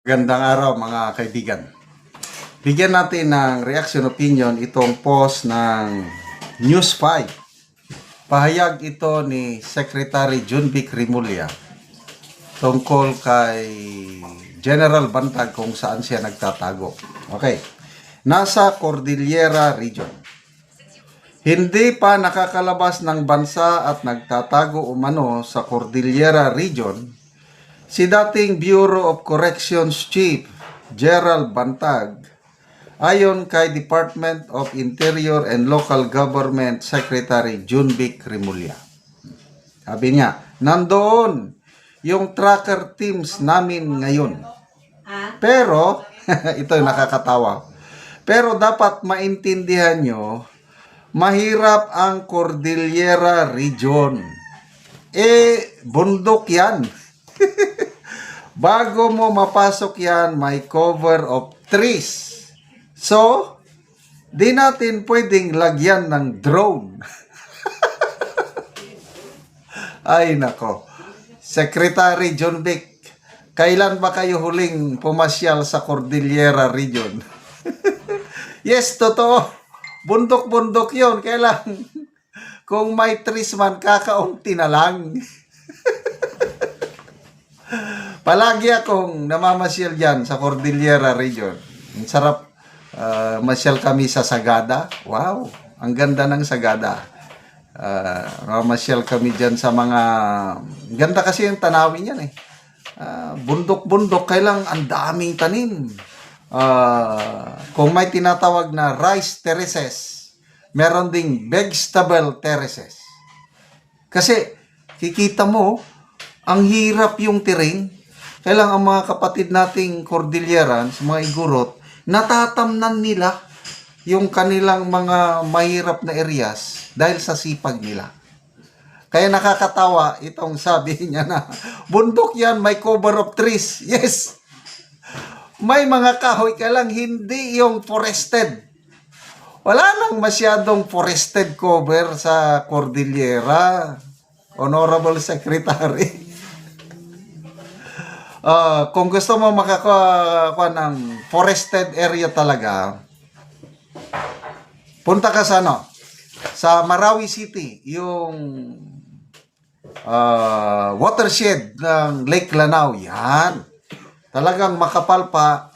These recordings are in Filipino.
Gandang araw mga kaibigan. Bigyan natin ng reaction opinion itong post ng News 5. Pahayag ito ni Secretary Junvic Rimulya tungkol kay General Bantag kung saan siya nagtatago. Okay. Nasa Cordillera Region. Hindi pa nakakalabas ng bansa at nagtatago umano sa Cordillera Region si dating Bureau of Corrections Chief Gerald Bantag, ayon kay Department of Interior and Local Government Secretary Junvic Rimulya. Sabi niya, nandoon yung tracker teams namin ngayon. Pero, ito yung nakakatawa. Pero dapat maintindihan nyo, mahirap ang Cordillera Region. Bundok yan. Bago mo mapasok yan, may cover of trees. So, di natin pwedeng lagyan ng drone. Ay nako. Secretary Junvic, kailan ba kayo huling pumasyal sa Cordillera Region? Yes, totoo. Bundok-bundok yon. Kailan? Kung may trees man, kakaunti na lang. Palagi akong namamasyal dyan sa Cordillera Region. Ang sarap masyal kami sa Sagada. Wow, ang ganda ng Sagada. Mamasyal kami dyan sa mga... Ganda kasi yung tanawin yan eh. Bundok-bundok, kailang ang daming tanim. Kung may tinatawag na rice terraces, meron ding vegetable terraces. Kasi kikita mo, ang hirap yung terrain. Kailang ang mga kapatid nating Cordillerans, mga Igorot, natatamnan nila yung kanilang mga mahirap na areas dahil sa sipag nila. Kaya nakakatawa itong sabi niya na, bundok yan, may cover of trees. Yes! May mga kahoy, kailang hindi yung forested. Wala nang masyadong forested cover sa Cordillera, Honorable Secretary. Kung gusto mo makakuha ng forested area talaga, punta ka sa sa Marawi City, yung watershed ng Lake Lanao. Yan. Talagang makapal pa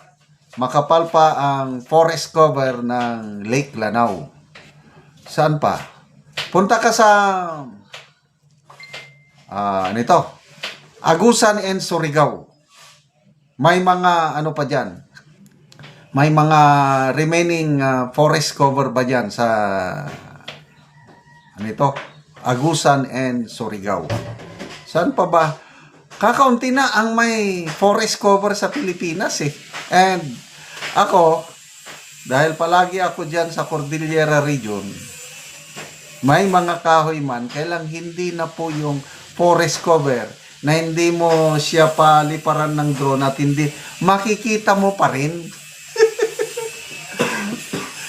ang forest cover ng Lake Lanao. Saan pa? Punta ka sa Agusan and Surigao. May mga pa dyan. May mga remaining forest cover ba dyan sa Agusan and Surigao. Saan pa ba? Kakaunti na ang may forest cover sa Pilipinas eh. And ako, dahil palagi ako dyan sa Cordillera Region, may mga kahoy man, kailang hindi na po yung forest cover na hindi mo siya paliparan ng drone at hindi makikita mo pa rin.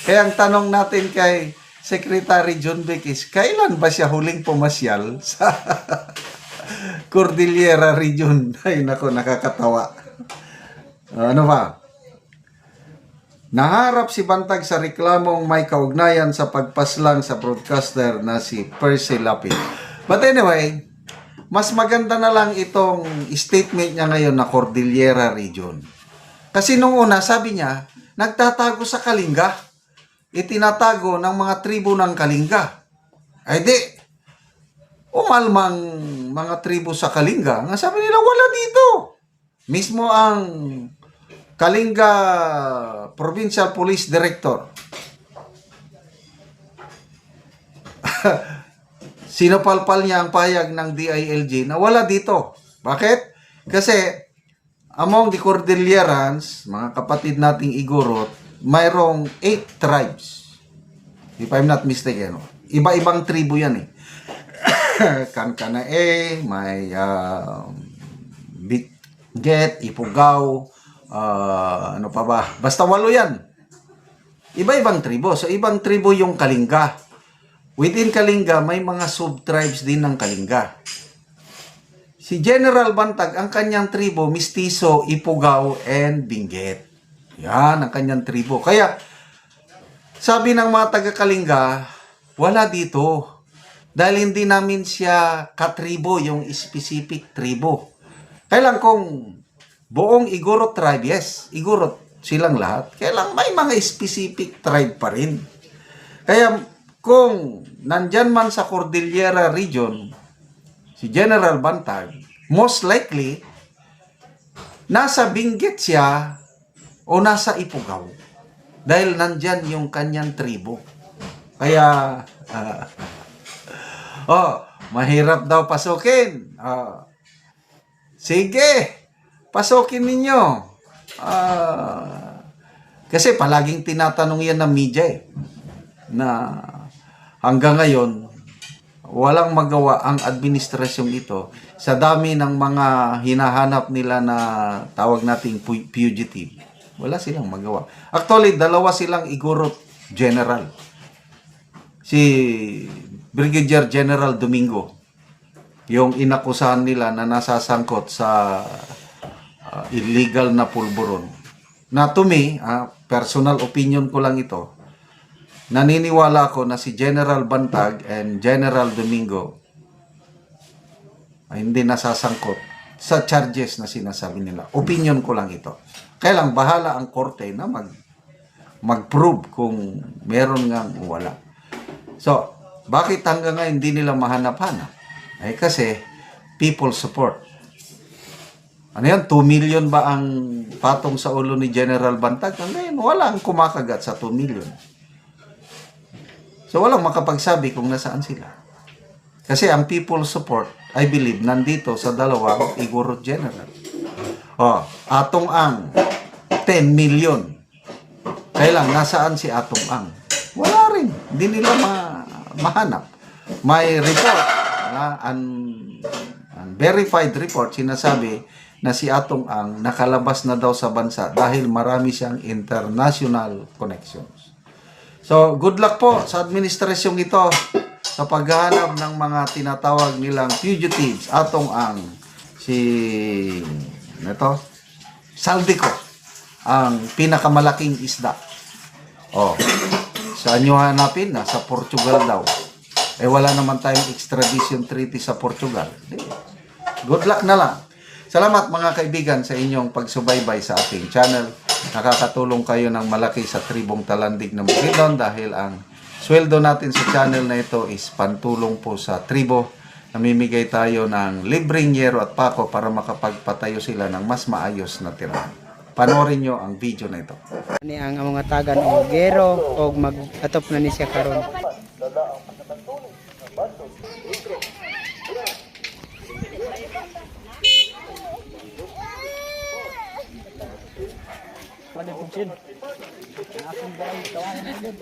Kaya ang tanong natin kay Secretary Junvic is, kailan ba siya huling pumasyal sa Cordillera Region? Ay nako, nakakatawa. Ano ba? Naharap si Bantag sa reklamong may kaugnayan sa pagpaslang sa broadcaster na si Percy Lapid. But anyway, mas maganda na lang itong statement niya ngayon na Cordillera Region. Kasi nung una, sabi niya, nagtatago sa Kalinga. Itinatago ng mga tribo ng Kalinga. Ay di, umalmang mga tribo sa Kalinga. Nga sabi nila, wala dito. Mismo ang Kalinga Provincial Police Director. Sinupalpal niya ang pahayag ng DILG na wala dito. Bakit? Kasi among the Cordillerans, mga kapatid nating Igorot, mayroong 8 tribes. If I'm not mistaken. Iba-ibang tribo yan eh. Kankanae, may Bitget, Ifugao, ano pa ba? Basta 8 yan. Iba-ibang tribo. So, ibang tribo yung Kalinga. Within Kalinga, may mga sub-tribes din ng Kalinga. Si General Bantag, ang kanyang tribo, Mistiso, Ifugao, and Benguet. Yan ang kanyang tribo. Kaya, sabi ng mga taga-Kalinga, wala dito. Dahil hindi namin siya katribo, yung specific tribo. Kailan kung buong Igorot tribe, yes, Igorot silang lahat. Kailan may mga specific tribe pa rin. Kaya kung nandyan man sa Cordillera region, si General Bantag, most likely, nasa Benguet siya o nasa Ifugao. Dahil nandyan yung kanyang tribo. Kaya, mahirap daw pasukin. Sige, pasukin ninyo. Kasi palaging tinatanong yan ng media na hanggang ngayon, walang magawa ang administrasyong ito sa dami ng mga hinahanap nila na tawag nating fugitive. Wala silang magawa. Actually, dalawa silang Igorot general. Si Brigadier General Domingo, yung inakusahan nila na nasasangkot sa illegal na pulburon. Na to me, personal opinion ko lang ito, naniniwala ako na si General Bantag and General Domingo ay hindi nasasangkot sa charges na sinasabi nila. Opinion ko lang ito. Kaya lang bahala ang korte na mag-prove kung meron nga o wala. So, bakit hanggang ngayon hindi nila mahanap-hanap? Ay kasi people support. Ano yan? 2 million ba ang patong sa ulo ni General Bantag? Ngayon, walang kumakagat sa 2 million. So, walang makapagsabi kung nasaan sila. Kasi ang people support, I believe, nandito sa dalawang Igorot General. Atong Ang, 10 million. Kailang, nasaan si Atong Ang? Wala rin. Hindi nila mahanap. May report, unverified report, sinasabi na si Atong Ang nakalabas na daw sa bansa dahil marami siyang international connections. So, good luck po sa administrasyong ito sa paghahanap ng mga tinatawag nilang fugitives. Atong Ang, Saldico, ang pinakamalaking isda. Saan nyo hanapin? Sa Portugal daw. Wala naman tayong extradition treaty sa Portugal. Good luck na lang. Salamat mga kaibigan sa inyong pagsubaybay sa ating channel. Nakakatulong kayo ng malaki sa tribong Talandig ng Bukidnon dahil ang sweldo natin sa channel na ito is pantulong po sa tribo. Namimigay tayo ng libreng yero at pako para makapagpatayo sila ng mas maayos na tirahan. Panoorin nyo ang video na ito. Ni ang mga taga ng Gero o mag-atop na ni siya karon. Ano yung punsin? Nakasang ba ang kawain na din?